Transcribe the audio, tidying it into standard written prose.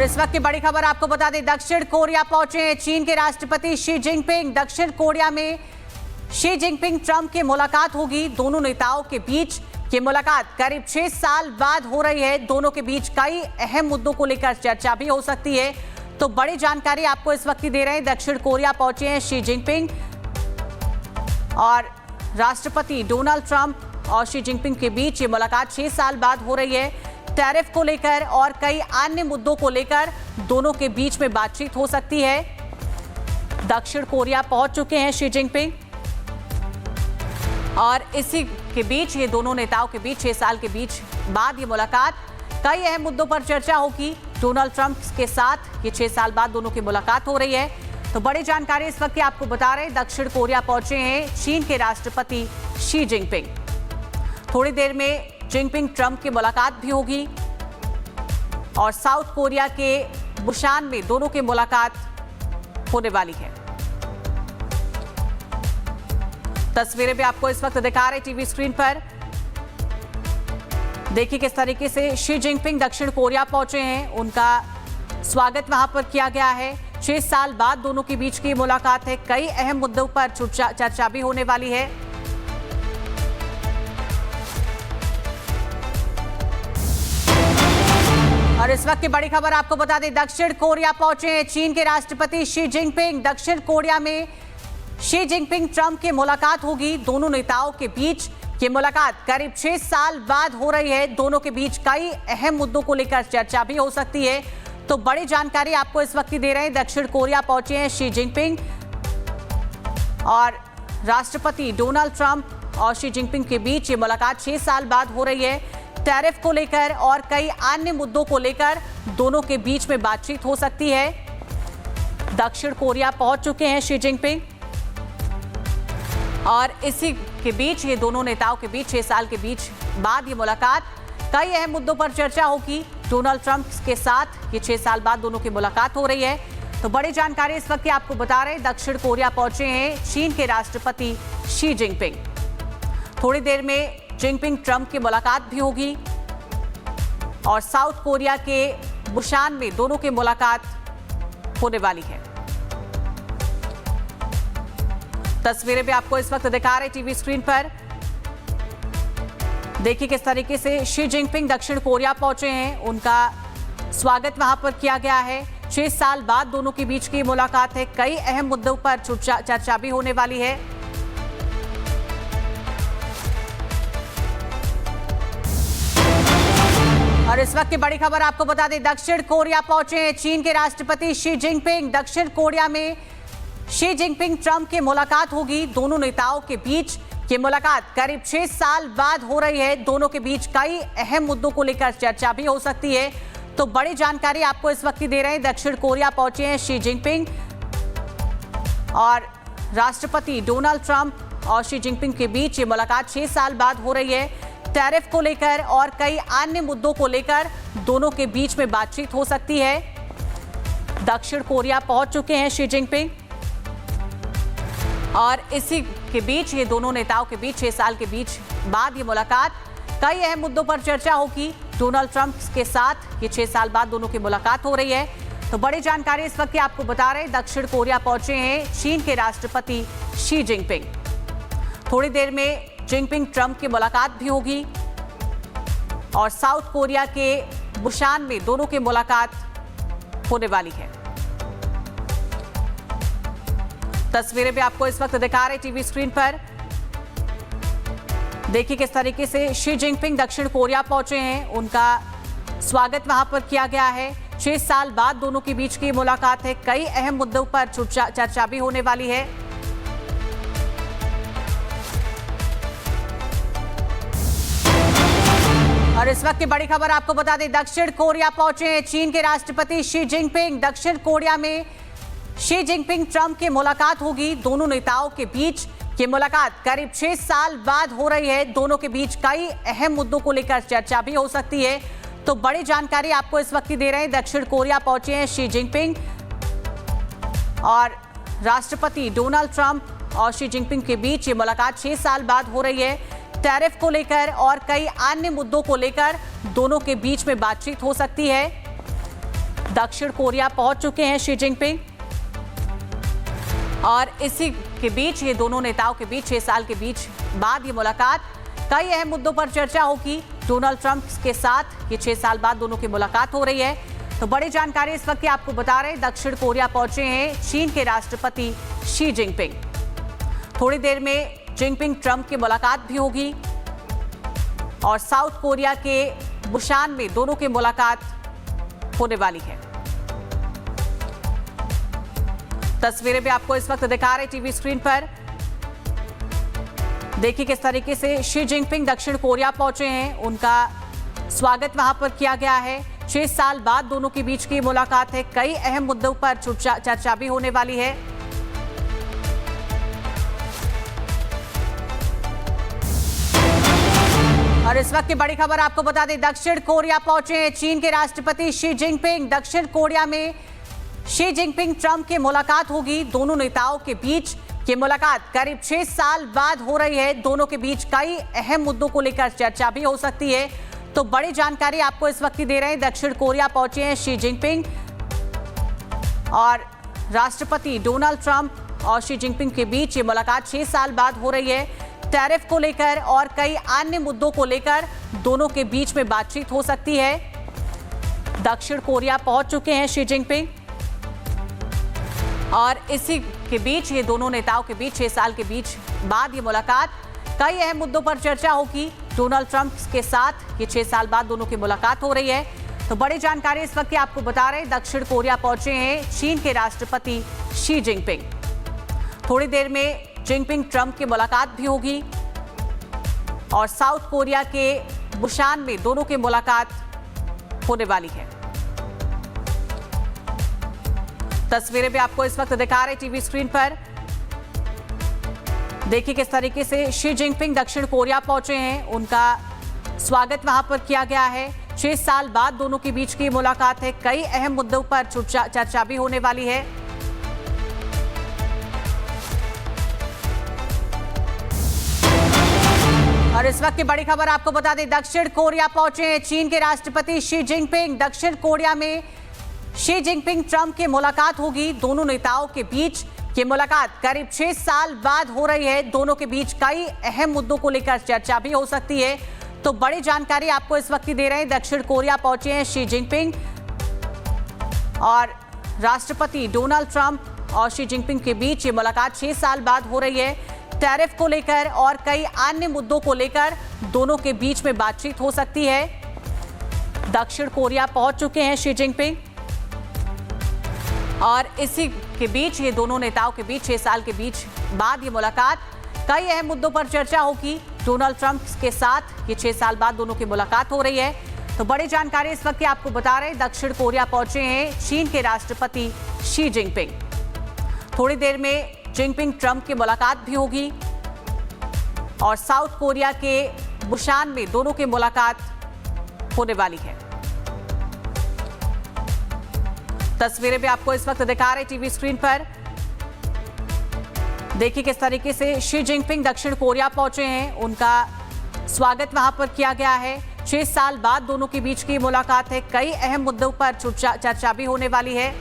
इस वक्त की बड़ी खबर आपको बता दें, दक्षिण कोरिया पहुंचे चीन के राष्ट्रपति शी जिनपिंग। दक्षिण कोरिया में शी जिनपिंग ट्रंप की मुलाकात होगी। दोनों नेताओं के बीच ये मुलाकात करीब 6 साल बाद हो रही है। दोनों के बीच कई अहम मुद्दों को लेकर चर्चा भी हो सकती है। तो बड़ी जानकारी आपको इस वक्त दे रहे हैं। दक्षिण कोरिया पहुंचे हैं शी जिनपिंग और राष्ट्रपति डोनाल्ड ट्रंप और शी जिनपिंग के बीच ये मुलाकात 6 साल बाद हो रही है। टैरिफ को लेकर और कई अन्य मुद्दों को लेकर दोनों के बीच में बातचीत हो सकती है। दक्षिण कोरिया पहुंच चुके हैं शी जिनपिंग और इसी के बीच ये दोनों नेताओं के बीच 6 साल के बीच बाद ये मुलाकात, कई अहम मुद्दों पर चर्चा होगी। डोनाल्ड ट्रंप के साथ ये 6 साल बाद दोनों की मुलाकात हो रही है। तो बड़ी जानकारी इस वक्त आपको बता रहे हैं, दक्षिण कोरिया पहुंचे हैं चीन के राष्ट्रपति शी जिनपिंग। थोड़ी देर में जिनपिंग ट्रंप की मुलाकात भी होगी और साउथ कोरिया के बुसान में दोनों की मुलाकात होने वाली है। तस्वीरें भी आपको इस वक्त दिखा रहे टीवी स्क्रीन पर। देखिए किस तरीके से शी जिनपिंग दक्षिण कोरिया पहुंचे हैं। उनका स्वागत वहां पर किया गया है। 6 साल बाद दोनों के बीच की मुलाकात है। कई अहम मुद्दों पर चर्चा भी होने वाली है। और इस वक्त की बड़ी खबर आपको बता दें, दक्षिण कोरिया पहुंचे हैं चीन के राष्ट्रपति शी जिनपिंग। दक्षिण कोरिया में शी जिनपिंग ट्रंप की मुलाकात होगी। दोनों नेताओं के बीच ये मुलाकात करीब 6 साल बाद हो रही है। दोनों के बीच कई अहम मुद्दों को लेकर चर्चा भी हो सकती है। तो बड़ी जानकारी आपको इस वक्त दे रहे हैं। दक्षिण कोरिया पहुंचे हैं शी जिनपिंग और राष्ट्रपति डोनाल्ड ट्रंप और शी जिनपिंग के बीच ये मुलाकात 6 साल बाद हो रही है। टैरिफ को लेकर और कई अन्य मुद्दों को लेकर दोनों के बीच में बातचीत हो सकती है। दक्षिण कोरिया पहुंच चुके हैं शी जिनपिंग और इसी के बीच ये दोनों नेताओं के बीच 6 साल के बीच बाद ये मुलाकात, कई अहम मुद्दों पर चर्चा होगी। डोनाल्ड ट्रंप के साथ ये 6 साल बाद दोनों की मुलाकात हो रही है। तो बड़ी जानकारी इस वक्त आपको बता रहे हैं, दक्षिण कोरिया पहुंचे हैं चीन के राष्ट्रपति शी जिनपिंग। थोड़ी देर में जिनपिंग ट्रंप की मुलाकात भी होगी और साउथ कोरिया के बुसान में दोनों की मुलाकात होने वाली है। तस्वीरें भी आपको इस वक्त दिखा रहे टीवी स्क्रीन पर। देखिए किस तरीके से शी जिनपिंग दक्षिण कोरिया पहुंचे हैं। उनका स्वागत वहां पर किया गया है। 6 साल बाद दोनों के बीच की मुलाकात है। कई अहम मुद्दों पर चर्चा भी होने वाली है। और इस वक्त की बड़ी खबर आपको बता दें, दक्षिण कोरिया पहुंचे हैं चीन के राष्ट्रपति शी जिनपिंग। दक्षिण कोरिया में शी जिनपिंग ट्रंप की मुलाकात होगी। दोनों नेताओं के बीच ये मुलाकात करीब 6 साल बाद हो रही है। दोनों के बीच कई अहम मुद्दों को लेकर चर्चा भी हो सकती है। तो बड़ी जानकारी आपको इस वक्त दे रहे हैं, दक्षिण कोरिया पहुंचे हैं शी जिनपिंग और राष्ट्रपति डोनाल्ड ट्रंप और शी जिनपिंग के बीच ये मुलाकात 6 साल बाद हो रही है। टैरिफ को लेकर और कई अन्य मुद्दों को लेकर दोनों के बीच में बातचीत हो सकती है। दक्षिण कोरिया पहुंच चुके हैं शी जिनपिंग और इसी के बीच ये दोनों नेताओं के बीच 6 साल के बीच बाद ये मुलाकात, कई अहम मुद्दों पर चर्चा होगी। डोनाल्ड ट्रंप के साथ ये 6 साल बाद दोनों की मुलाकात हो रही है। तो बड़ी जानकारी इस वक्त आपको बता रहे हैं, दक्षिण कोरिया पहुंचे हैं चीन के राष्ट्रपति शी जिनपिंग। थोड़ी देर में जिनपिंग ट्रंप की मुलाकात भी होगी और साउथ कोरिया के बुसान में दोनों की मुलाकात होने वाली है। तस्वीरें भी आपको इस वक्त दिखा रहे टीवी स्क्रीन पर। देखिए किस तरीके से शी जिनपिंग दक्षिण कोरिया पहुंचे हैं। उनका स्वागत वहां पर किया गया है। 6 साल बाद दोनों के बीच की मुलाकात है। कई अहम मुद्दों पर चर्चा भी होने वाली है। और इस वक्त की बड़ी खबर आपको बता दें, दक्षिण कोरिया पहुंचे हैं चीन के राष्ट्रपति शी जिनपिंग। दक्षिण कोरिया में शी जिनपिंग ट्रंप की मुलाकात होगी। दोनों नेताओं के बीच ये मुलाकात करीब 6 साल बाद हो रही है। दोनों के बीच कई अहम मुद्दों को लेकर चर्चा भी हो सकती है। तो बड़ी जानकारी आपको इस वक्त दे रहे हैं, दक्षिण कोरिया पहुंचे हैं शी जिनपिंग और राष्ट्रपति डोनाल्ड ट्रंप और शी जिनपिंग के बीच ये मुलाकात 6 साल बाद हो रही है। टैरिफ को लेकर और कई अन्य मुद्दों को लेकर दोनों के बीच में बातचीत हो सकती है। दक्षिण कोरिया पहुंच चुके हैं शी जिनपिंग और इसी के बीच ये दोनों नेताओं के बीच 6 साल के बीच बाद ये मुलाकात। कई अहम मुद्दों पर चर्चा होगी डोनाल्ड ट्रंप के साथ। ये 6 साल बाद दोनों की मुलाकात हो रही है। तो बड़ी जानकारी इस वक्त आपको बता रहे हैं, दक्षिण कोरिया पहुंचे हैं चीन के राष्ट्रपति शी जिनपिंग। थोड़ी देर में जिनपिंग ट्रंप की मुलाकात भी होगी और साउथ कोरिया के बुसान में दोनों की मुलाकात होने वाली है। तस्वीरें भी आपको इस वक्त दिखा रहे टीवी स्क्रीन पर। देखिए किस तरीके से शी जिनपिंग दक्षिण कोरिया पहुंचे हैं, उनका स्वागत वहां पर किया गया है। 6 साल बाद दोनों के बीच की मुलाकात है। कई अहम मुद्दों पर चर्चा भी होने वाली है। और इस वक्त की बड़ी खबर आपको बता दें, दक्षिण कोरिया पहुंचे हैं चीन के राष्ट्रपति शी जिनपिंग। दक्षिण कोरिया में शी जिनपिंग ट्रंप की मुलाकात होगी। दोनों नेताओं के बीच ये मुलाकात करीब 6 साल बाद हो रही है। दोनों के बीच कई अहम मुद्दों को लेकर चर्चा भी हो सकती है। तो बड़ी जानकारी आपको इस वक्त दे रहे हैं, दक्षिण कोरिया पहुंचे हैं शी जिनपिंग और राष्ट्रपति डोनाल्ड ट्रंप और शी जिनपिंग के बीच ये मुलाकात 6 साल बाद हो रही है। टैरिफ को लेकर और कई अन्य मुद्दों को लेकर दोनों के बीच में बातचीत हो सकती है। दक्षिण कोरिया पहुंच चुके हैं शी जिनपिंग और इसी के बीच ये दोनों नेताओं के बीच 6 साल के बीच बाद ये मुलाकात। कई अहम मुद्दों पर चर्चा होगी डोनाल्ड ट्रंप के साथ। ये 6 साल बाद दोनों की मुलाकात हो रही है। तो बड़ी जानकारी इस वक्त आपको बता रहे हैं, दक्षिण कोरिया पहुंचे हैं चीन के राष्ट्रपति शी जिनपिंग। थोड़ी देर में जिनपिंग ट्रंप की मुलाकात भी होगी और साउथ कोरिया के बुसान में दोनों की मुलाकात होने वाली है। तस्वीरें भी आपको इस वक्त दिखा रहे टीवी स्क्रीन पर। देखिए किस तरीके से शी जिनपिंग दक्षिण कोरिया पहुंचे हैं, उनका स्वागत वहां पर किया गया है। 6 साल बाद दोनों के बीच की मुलाकात है। कई अहम मुद्दों पर चर्चा भी होने वाली है। और इस वक्त की बड़ी खबर आपको बता दें, दक्षिण कोरिया पहुंचे हैं चीन के राष्ट्रपति शी जिनपिंग। दक्षिण कोरिया में शी जिनपिंग ट्रंप की मुलाकात होगी। दोनों नेताओं के बीच ये मुलाकात करीब 6 साल बाद हो रही है। दोनों के बीच कई अहम मुद्दों को लेकर चर्चा भी हो सकती है। तो बड़ी जानकारी आपको इस वक्त दे रहे हैं, दक्षिण कोरिया पहुंचे हैं शी जिनपिंग और राष्ट्रपति डोनाल्ड ट्रंप और शी जिनपिंग के बीच ये मुलाकात 6 साल बाद हो रही है। टैरिफ को लेकर और कई अन्य मुद्दों को लेकर दोनों के बीच में बातचीत हो सकती है। दक्षिण कोरिया पहुंच चुके हैं शी जिनपिंग और इसी के बीच ये दोनों नेताओं के बीच 6 साल के बीच बाद ये मुलाकात। कई अहम मुद्दों पर चर्चा होगी डोनाल्ड ट्रंप के साथ। ये 6 साल बाद दोनों की मुलाकात हो रही है। तो बड़ी जानकारी इस वक्त आपको बता रहे हैं, दक्षिण कोरिया पहुंचे हैं चीन के राष्ट्रपति शी जिनपिंग। थोड़ी देर में जिनपिंग ट्रंप की मुलाकात भी होगी और साउथ कोरिया के बुसान में दोनों की मुलाकात होने वाली है। तस्वीरें भी आपको इस वक्त दिखा रहे टीवी स्क्रीन पर। देखिए किस तरीके से शी जिनपिंग दक्षिण कोरिया पहुंचे हैं, उनका स्वागत वहां पर किया गया है। 6 साल बाद दोनों के बीच की मुलाकात है। कई अहम मुद्दों पर चर्चा भी होने वाली है।